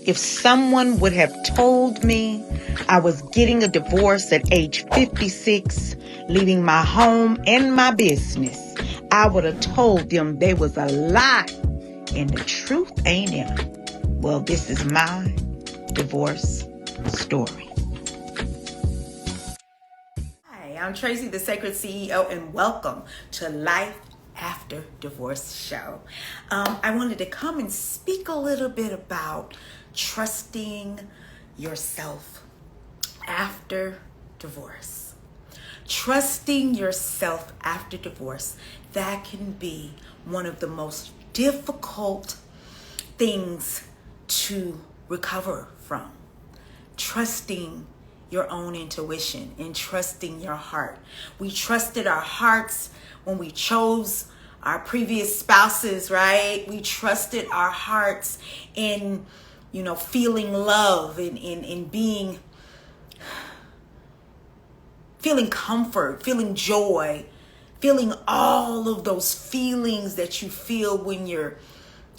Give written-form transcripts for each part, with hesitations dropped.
If someone would have told me I was getting a divorce at age 56, leaving my home and my business, I would have told them they was a lie and the truth ain't in it. Well, this is my divorce story. Hi, I'm Tracey, the Sacred CEO, and welcome to Life After Divorce Show. I wanted to come and speak a little bit about trusting yourself after divorce. Trusting yourself after divorce, that can be one of the most difficult things to recover from. Trusting your own intuition and trusting your heart. We trusted our hearts when we chose our previous spouses, right? We trusted our hearts in, feeling love and in feeling comfort, feeling joy, feeling all of those feelings that you feel when you're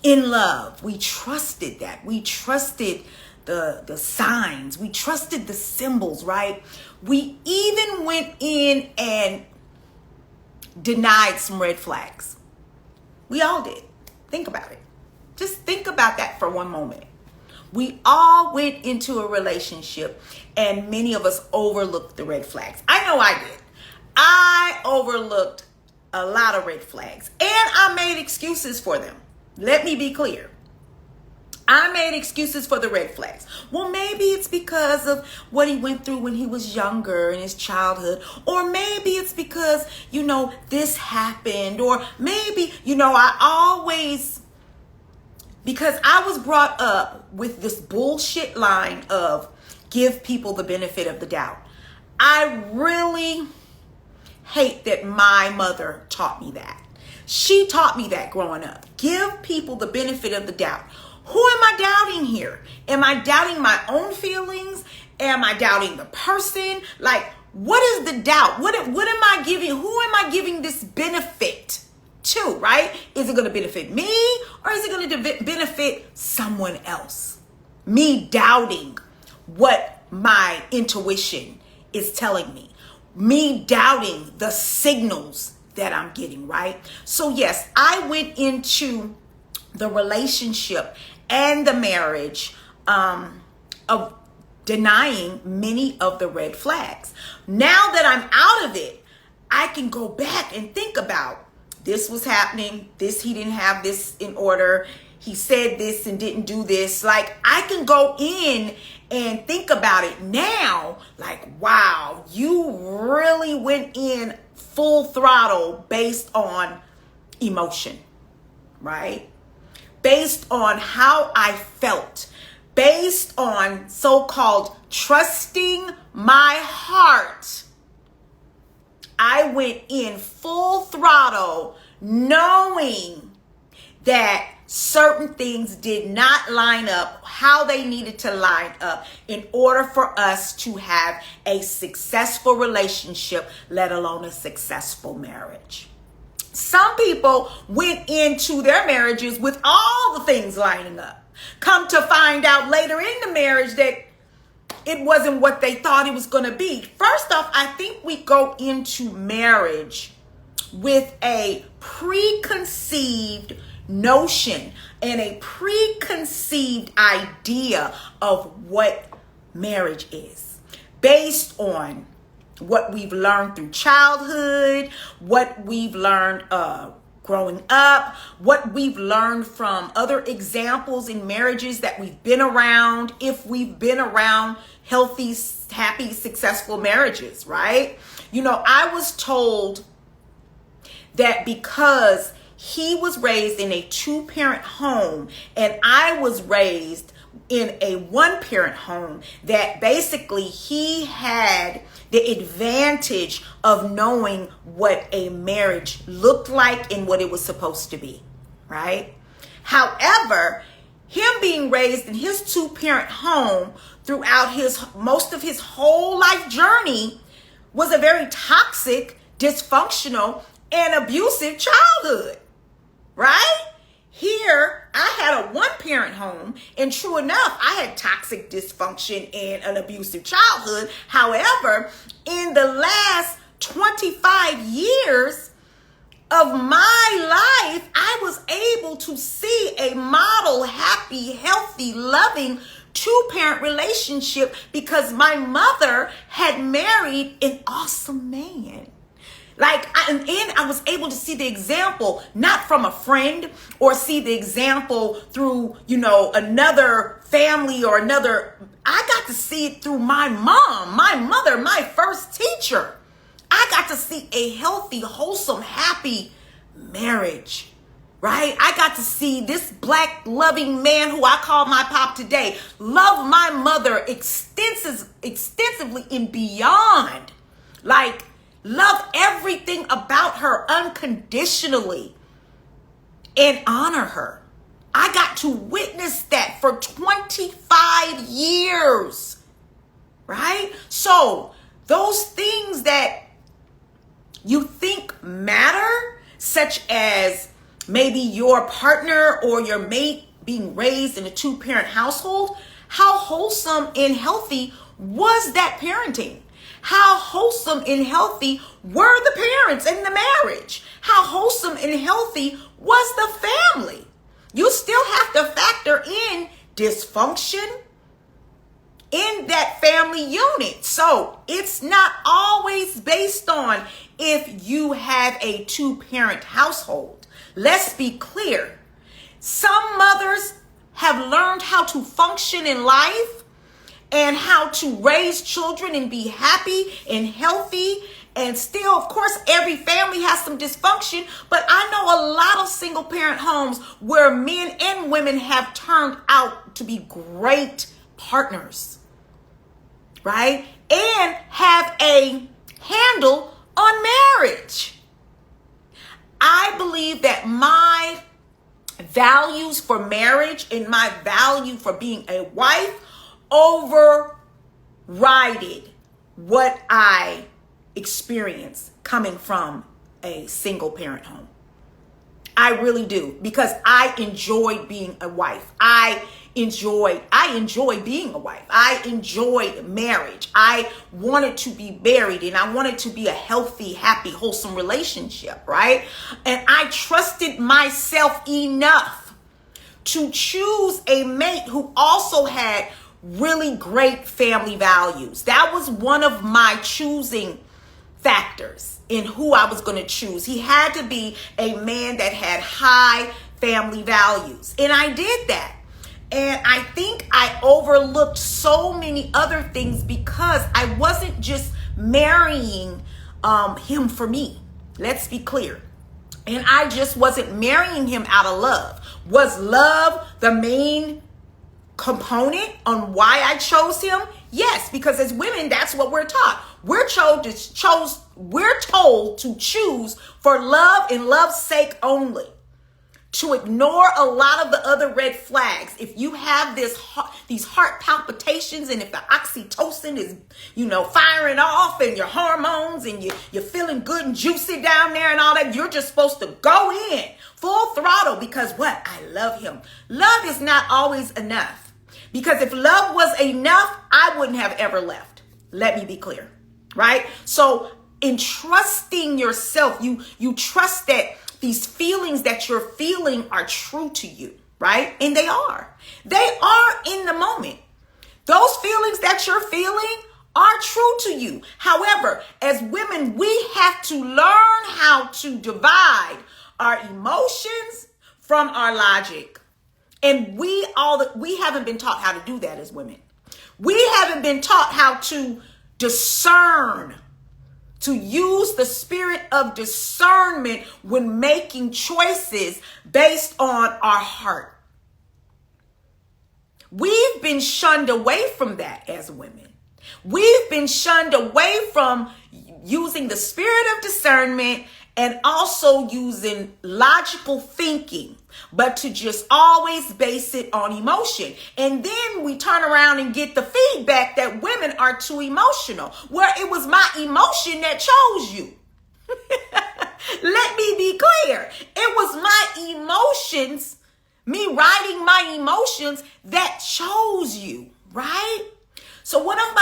in love. We trusted that. We trusted the signs. We trusted the symbols, right? We even went in and denied some red flags. We all did. Think about it. Just think about that for one moment. We all went into a relationship and many of us overlooked the red flags. I know I did. I overlooked a lot of red flags and I made excuses for them. Let me be clear. I made excuses for the red flags. Well, maybe it's because of what he went through when he was younger in his childhood. Or maybe it's because, this happened. Or maybe, because I was brought up with this bullshit line of give people the benefit of the doubt. I really hate that my mother taught me that. She taught me that growing up. Give people the benefit of the doubt. Who am I doubting here? Am I doubting my own feelings? Am I doubting the person? Like, what is the doubt? What am I giving? Who am I giving this benefit to, right? Is it going to benefit me or is it going to benefit someone else? Me doubting what my intuition is telling me. Me doubting the signals that I'm getting, right? So yes, I went into the relationship and the marriage of denying many of the red flags. Now that I'm out of it, I can go back and think about this was happening. He didn't have this in order. He said this and didn't do this. Like, I can go in and think about it now. Like, wow, you really went in full throttle based on emotion, right? Based on how I felt, based on so-called trusting my heart. I went in full throttle knowing that certain things did not line up how they needed to line up in order for us to have a successful relationship, let alone a successful marriage. Some people went into their marriages with all the things lining up. Come to find out later in the marriage that it wasn't what they thought it was going to be. First off, I think we go into marriage with a preconceived notion and a preconceived idea of what marriage is based on what we've learned through childhood, what we've learned growing up, what we've learned from other examples in marriages that we've been around, if we've been around healthy, happy, successful marriages, right? I was told that because he was raised in a two-parent home and I was raised in a one-parent home, that basically he had the advantage of knowing what a marriage looked like and what it was supposed to be, right? However, him being raised in his two-parent home throughout most of his whole life journey was a very toxic, dysfunctional, and abusive childhood, right? Here, I had a one-parent home, and true enough, I had toxic dysfunction and an abusive childhood. However, in the last 25 years of my life, I was able to see a model, happy, healthy, loving two-parent relationship because my mother had married an awesome man. And I was able to see the example, not from a friend or see the example through, another family or another. I got to see it through my mom, my mother, my first teacher. I got to see a healthy, wholesome, happy marriage, right? I got to see this Black loving man who I call my pop today love my mother extensively and beyond. Love everything about her unconditionally and honor her. I got to witness that for 25 years, right? So those things that you think matter, such as maybe your partner or your mate being raised in a two-parent household, how wholesome and healthy was that parenting? How wholesome and healthy were the parents in the marriage? How wholesome and healthy was the family? You still have to factor in dysfunction in that family unit. So it's not always based on if you have a two-parent household. Let's be clear. Some mothers have learned how to function in life and how to raise children and be happy and healthy. And still, of course, every family has some dysfunction, but I know a lot of single parent homes where men and women have turned out to be great partners, right? And have a handle on marriage. I believe that my values for marriage and my value for being a wife overrided what I experienced coming from a single parent home. I really do, because I enjoyed being a wife. I enjoyed being a wife. I enjoyed marriage. I wanted to be married and I wanted to be a healthy, happy, wholesome relationship, right? And I trusted myself enough to choose a mate who also had really great family values. That was one of my choosing factors in who I was going to choose. He had to be a man that had high family values. And I did that. And I think I overlooked so many other things because I wasn't just marrying him for me. Let's be clear. And I just wasn't marrying him out of love. Was love the main component on why I chose him? Yes, because as women, that's what we're taught. We're told to choose for love and love's sake only. To ignore a lot of the other red flags. If you have these heart palpitations and if the oxytocin is, firing off and your hormones and you're feeling good and juicy down there and all that, you're just supposed to go in full throttle because what? I love him. Love is not always enough. Because if love was enough, I wouldn't have ever left. Let me be clear, right? So in trusting yourself, you trust that these feelings that you're feeling are true to you, right? And they are. They are in the moment. Those feelings that you're feeling are true to you. However, as women, we have to learn how to divide our emotions from our logic. And we haven't been taught how to do that as women. We haven't been taught how to discern, to use the spirit of discernment when making choices based on our heart. We've been shunned away from that as women. We've been shunned away from using the spirit of discernment and also using logical thinking, but to just always base it on emotion. And then we turn around and get the feedback that women are too emotional, where it was my emotion that chose you. Let me be clear. It was my emotions me riding my emotions that chose you, right? So one of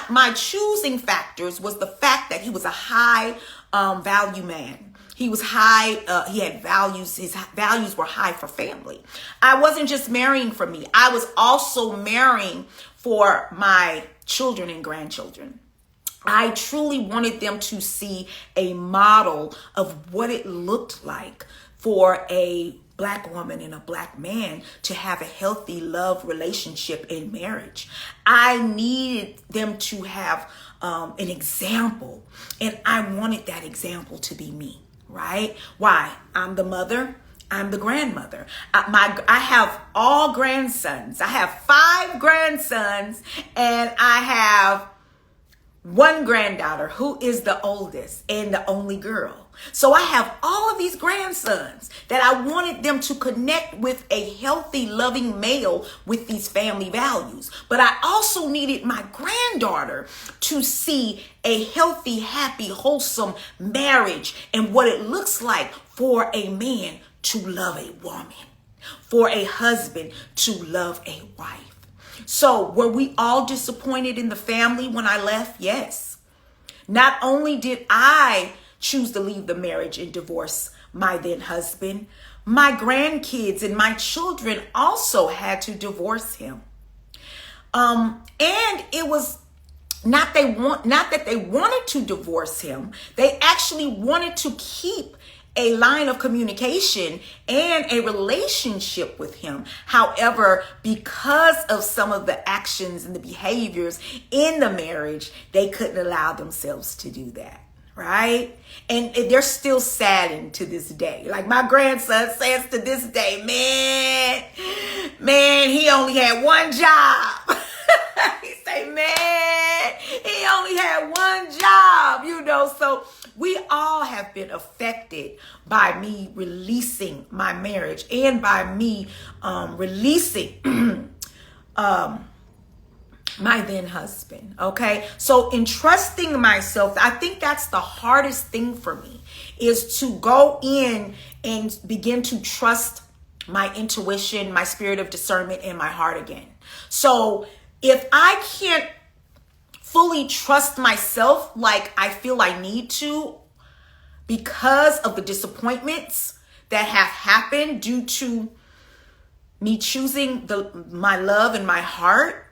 my choosing factors was the fact that he was a high value man. He was high, he had values, his values were high for family. I wasn't just marrying for me, I was also marrying for my children and grandchildren. I truly wanted them to see a model of what it looked like for a Black woman and a Black man to have a healthy love relationship in marriage. I needed them to have an example, and I wanted that example to be me, right? Why? I'm the mother. I'm the grandmother. I have all grandsons. I have 5 grandsons, and I have one granddaughter who is the oldest and the only girl. So I have all of these grandsons that I wanted them to connect with a healthy, loving male with these family values. But I also needed my granddaughter to see a healthy, happy, wholesome marriage and what it looks like for a man to love a woman, for a husband to love a wife. So were we all disappointed in the family when I left? Yes. Not only did I choose to leave the marriage and divorce my then husband, my grandkids and my children also had to divorce him. And it was not that they wanted to divorce him. They actually wanted to keep a line of communication and a relationship with him. However, because of some of the actions and the behaviors in the marriage, they couldn't allow themselves to do that. Right? And they're still saddened to this day. Like my grandson says to this day, man, he only had one job. He say, man, he only had one job, so we all have been affected by me releasing my marriage and by me releasing my then husband. Okay. So in trusting myself, I think that's the hardest thing for me, is to go in and begin to trust my intuition, my spirit of discernment, and my heart again. So if I can't fully trust myself like I feel I need to, because of the disappointments that have happened due to me choosing my love and my heart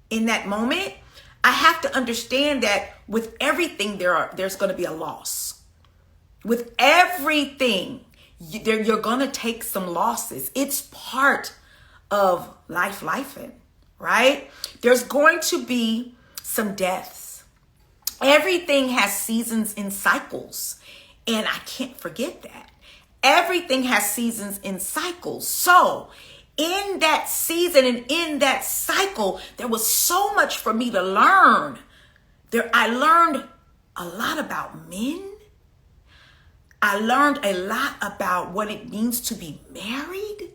in that moment, I have to understand that with everything there's going to be a loss. With everything, you're going to take some losses. It's part of lifing, right? There's going to be some deaths. Everything has seasons and cycles, and I can't forget that. Everything has seasons and cycles. So in that season and in that cycle, there was so much for me to learn. I learned a lot about men. I learned a lot about what it means to be married,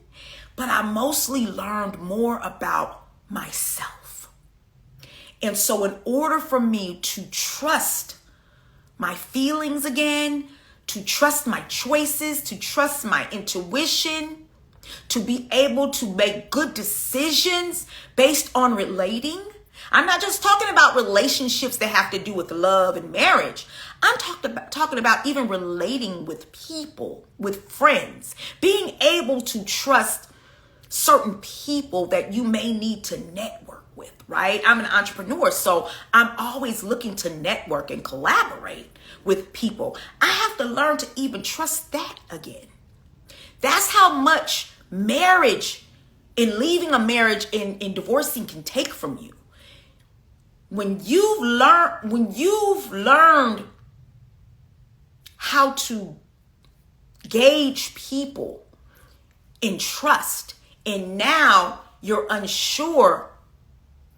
but I mostly learned more about myself. And so in order for me to trust my feelings again, to trust my choices, to trust my intuition, to be able to make good decisions based on relating. I'm not just talking about relationships that have to do with love and marriage. I'm talking about even relating with people, with friends, being able to trust certain people that you may need to network with, right? I'm an entrepreneur, so I'm always looking to network and collaborate with people. I have to learn to even trust that again. That's how much marriage and leaving a marriage and divorcing can take from you. When you've learned how to gauge people in trust, and now you're unsure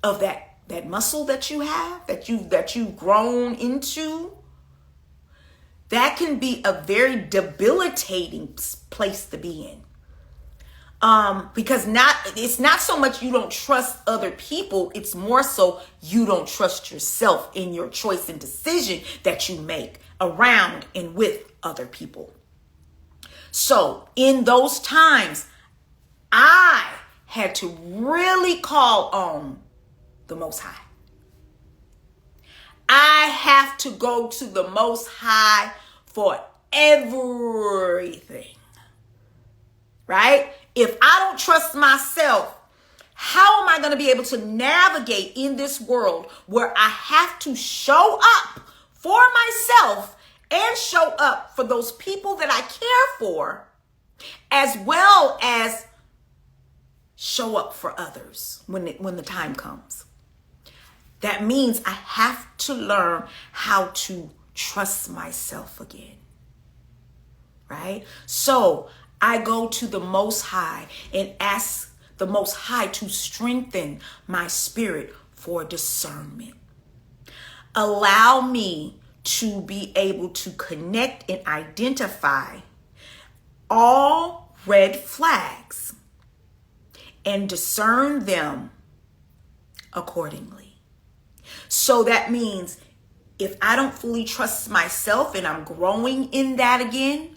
of that muscle that you have, that you've grown into, that can be a very debilitating place to be in. Because it's not so much you don't trust other people, it's more so you don't trust yourself in your choice and decision that you make around and with other people. So in those times, I had to really call on the Most High. I have to go to the Most High for everything, right? If I don't trust myself, how am I going to be able to navigate in this world where I have to show up for myself and show up for those people that I care for, as well as show up for others when the time comes? That means I have to learn how to trust myself again, right? So I go to the Most High and ask the Most High to strengthen my spirit for discernment. Allow me to be able to connect and identify all red flags and discern them accordingly. So that means if I don't fully trust myself and I'm growing in that again,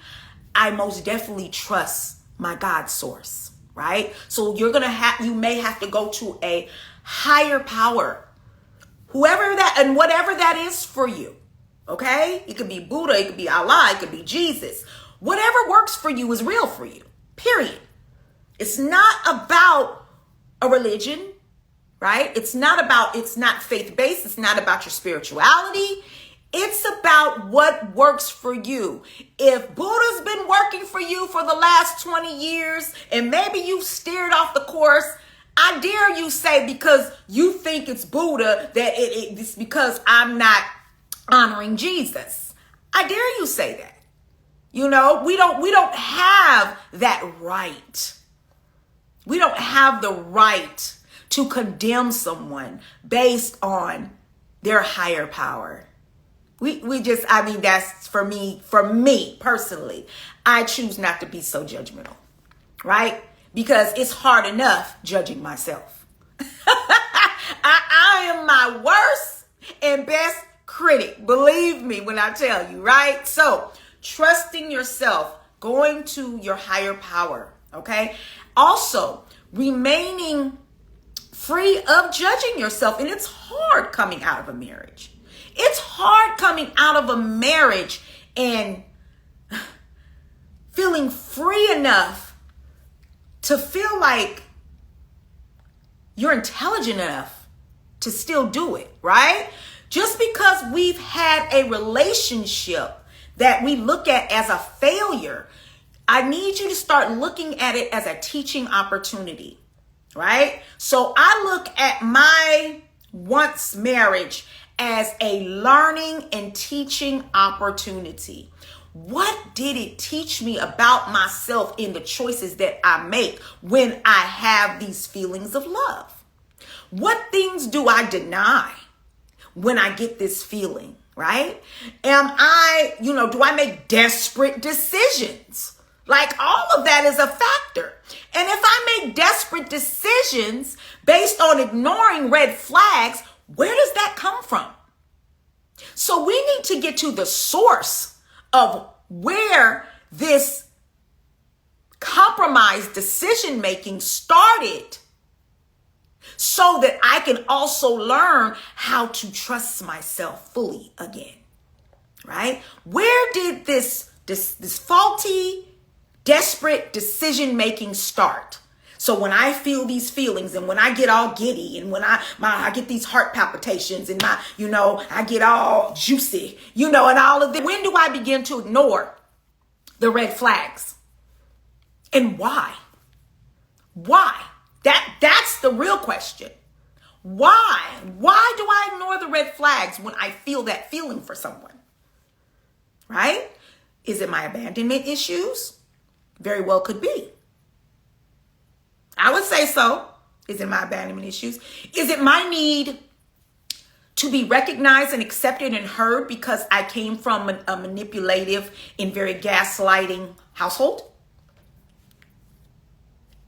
I most definitely trust my God source, right? So you may have to go to a higher power, whoever that and whatever that is for you. Okay? It could be Buddha, it could be Allah, it could be Jesus. Whatever works for you is real for you. Period. It's not about a religion, right? It's not faith-based. It's not about your spirituality. It's about what works for you. If Buddha's been working for you for the last 20 years and maybe you've steered off the course, I dare you say because you think it's Buddha that it's because I'm not honoring Jesus. I dare you say that. You know, we don't have that right. We don't have the right to condemn someone based on their higher power. That's for me personally, I choose not to be so judgmental, right? Because it's hard enough judging myself. I am my worst and best critic. Believe me when I tell you, right? So trusting yourself, going to your higher power, okay? Also, remaining free of judging yourself. And it's hard coming out of a marriage. It's hard coming out of a marriage and feeling free enough to feel like you're intelligent enough to still do it, right? Just because we've had a relationship that we look at as a failure, I need you to start looking at it as a teaching opportunity, right? So I look at my once marriage as a learning and teaching opportunity. What did it teach me about myself in the choices that I make when I have these feelings of love? What things do I deny when I get this feeling, right? Do I make desperate decisions? Like all of that is a factor. And if I make desperate decisions based on ignoring red flags, where does that come from? So we need to get to the source of where this compromised decision making started so that I can also learn how to trust myself fully again, right? Where did this faulty, desperate decision making start? So when I feel these feelings and when I get all giddy and when I get these heart palpitations and I get all juicy, and all of that, when do I begin to ignore the red flags? And why? Why? That's the real question. Why? Why do I ignore the red flags when I feel that feeling for someone? Right? Is it my abandonment issues? Very well could be. I would say so. Is it my abandonment issues? Is it my need to be recognized and accepted and heard because I came from a manipulative and very gaslighting household?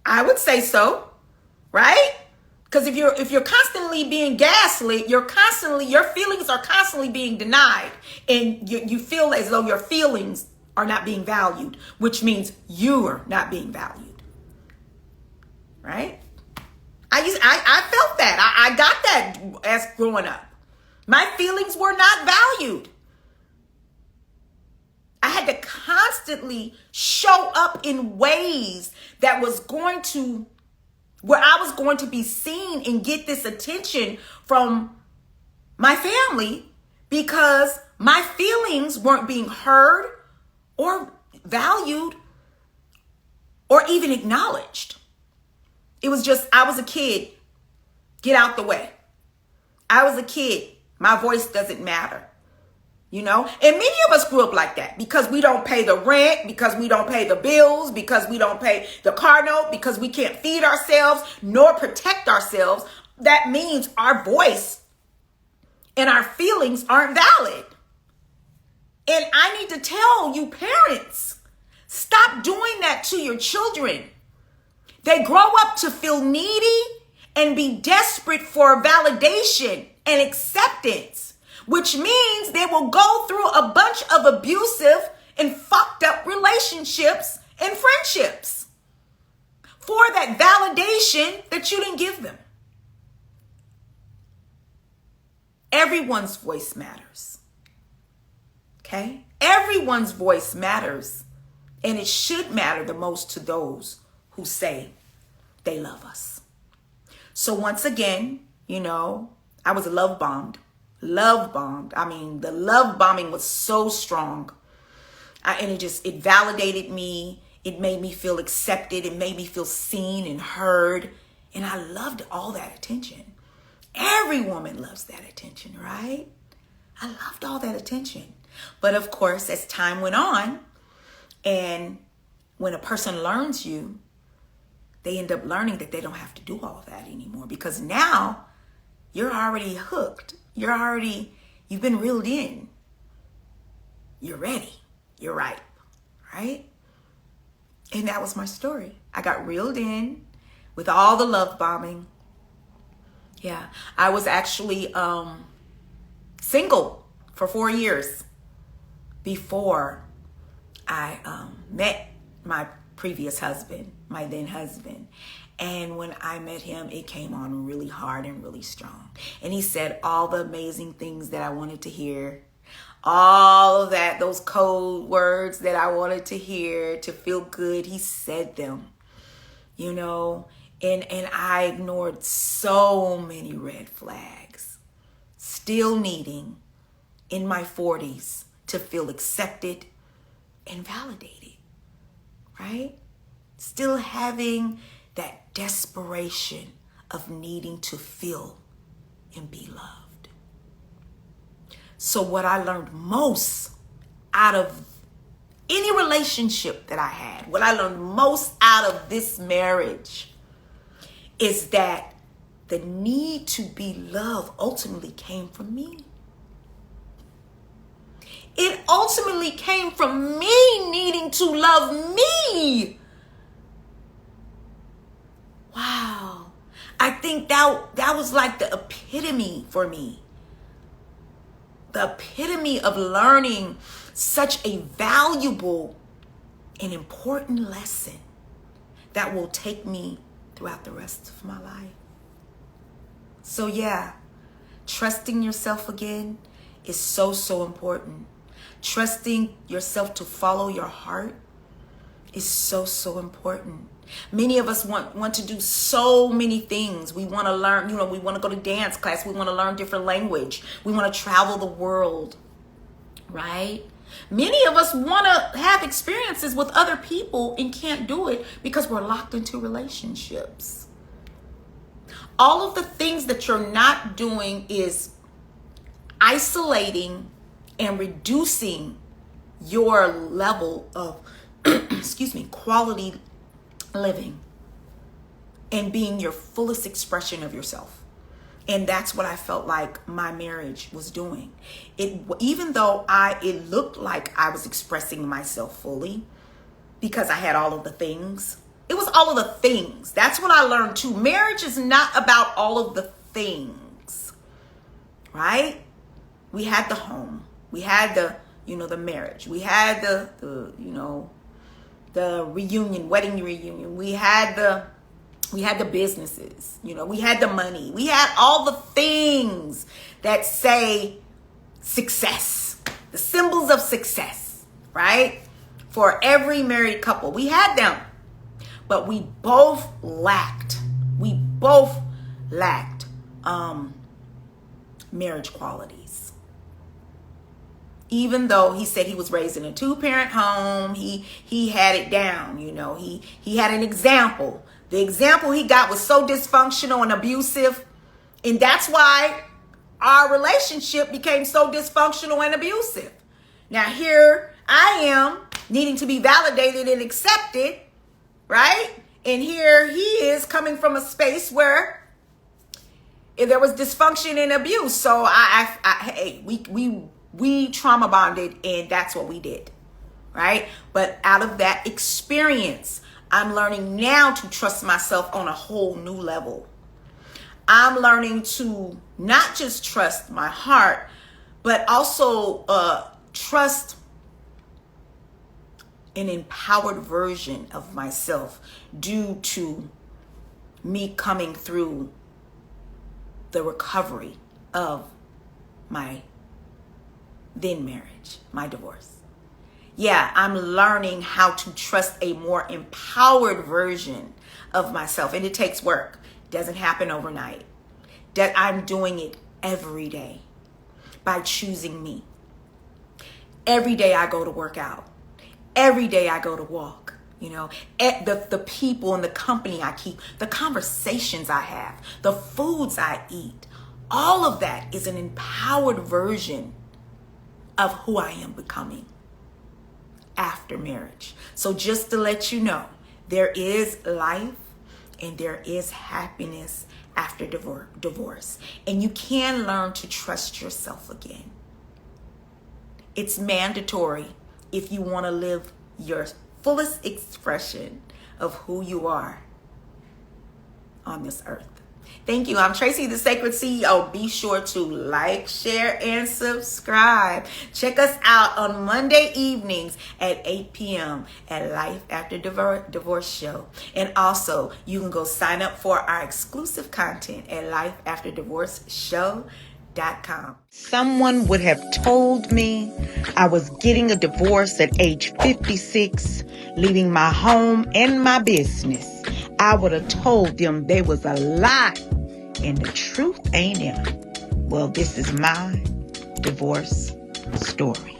I would say so, right? Because if you're constantly being gaslit, your feelings are constantly being denied, and you feel as though your feelings are not being valued, which means you're not being valued. right? I felt that. I got that as growing up. My feelings were not valued. I had to constantly show up in ways that was going to, where I was going to be seen and get this attention from my family because my feelings weren't being heard or valued or even acknowledged. It was just, I was a kid, get out the way. I was a kid, my voice doesn't matter. You know, and many of us grew up like that because we don't pay the rent, because we don't pay the bills, because we don't pay the car note, because we can't feed ourselves nor protect ourselves. That means our voice and our feelings aren't valid. And I need to tell you parents, stop doing that to your children. They grow up to feel needy and be desperate for validation and acceptance, which means they will go through a bunch of abusive and fucked up relationships and friendships for that validation that you didn't give them. Everyone's voice matters. Okay? Everyone's voice matters. And it should matter the most to those who say they love us. So once again, you know, I was love bombed. I mean, the love bombing was so strong. And it validated me. It made me feel accepted. It made me feel seen and heard. And I loved all that attention. Every woman loves that attention, right? I loved all that attention. But of course, as time went on, and when a person learns you, they end up learning that they don't have to do all that anymore, because now you're already hooked. You've been reeled in. You're ready. You're right. Right? And that was my story. I got reeled in with all the love bombing. Yeah. I was actually single for 4 years before I met my previous husband, my then husband. And when I met him, it came on really hard and really strong. And he said all the amazing things that I wanted to hear. All of that, those code words that I wanted to hear to feel good. He said them, you know, and I ignored so many red flags. Still needing in my 40s to feel accepted and validated, right? Still having that desperation of needing to feel and be loved. So what I learned most out of any relationship that I had, what I learned most out of this marriage is that the need to be loved ultimately came from me. It ultimately came from me needing to love me. Wow. I think that was like the epitome for me. The epitome of learning such a valuable and important lesson that will take me throughout the rest of my life. So yeah, trusting yourself again is so, so important. Trusting yourself to follow your heart is so, so important. Many of us want to do so many things. We want to learn, we want to go to dance class. We want to learn different language. We want to travel the world, right? Many of us want to have experiences with other people and can't do it because we're locked into relationships. All of the things that you're not doing is isolating and reducing your level of, quality living and being your fullest expression of yourself. And that's what I felt like my marriage was doing. Even though it looked like I was expressing myself fully because I had all of the things. It was all of the things. That's what I learned too. Marriage is not about all of the things, right? We had the home. We had the marriage. We had the reunion, wedding reunion. We had the We had the businesses, you know, we had the money, we had all the things that say success, the symbols of success, right? For every married couple, we had them, but we both lacked marriage qualities. Even though he said he was raised in a 2-parent home, he had it down, you know, he had an example. The example he got was so dysfunctional and abusive, and that's why our relationship became so dysfunctional and abusive. Now here I am needing to be validated and accepted, right? And here he is coming from a space where there was dysfunction and abuse. So hey, we trauma bonded, and that's what we did, right? But out of that experience, I'm learning now to trust myself on a whole new level. I'm learning to not just trust my heart, but also trust an empowered version of myself due to me coming through the recovery of my then marriage, my divorce. Yeah, I'm learning how to trust a more empowered version of myself. And it takes work. It doesn't happen overnight. That I'm doing it every day by choosing me. Every day I go to work out. Every day I go to walk. You know, the people and the company I keep, the conversations I have, the foods I eat, all of that is an empowered version of who I am becoming after marriage. So just to let you know, there is life and there is happiness after divorce. And you can learn to trust yourself again. It's mandatory if you want to live your fullest expression of who you are on this earth. Thank you. I'm Tracey, the Sacred CEO. Be sure to like, share, and subscribe. Check us out on Monday evenings at 8 p.m. at Life After Divorce Show. And also, you can go sign up for our exclusive content at lifeafterdivorceshow.com. Someone would have told me I was getting a divorce at age 56, leaving my home and my business. I would have told them they was a lie and the truth ain't in. Well, this is my divorce story.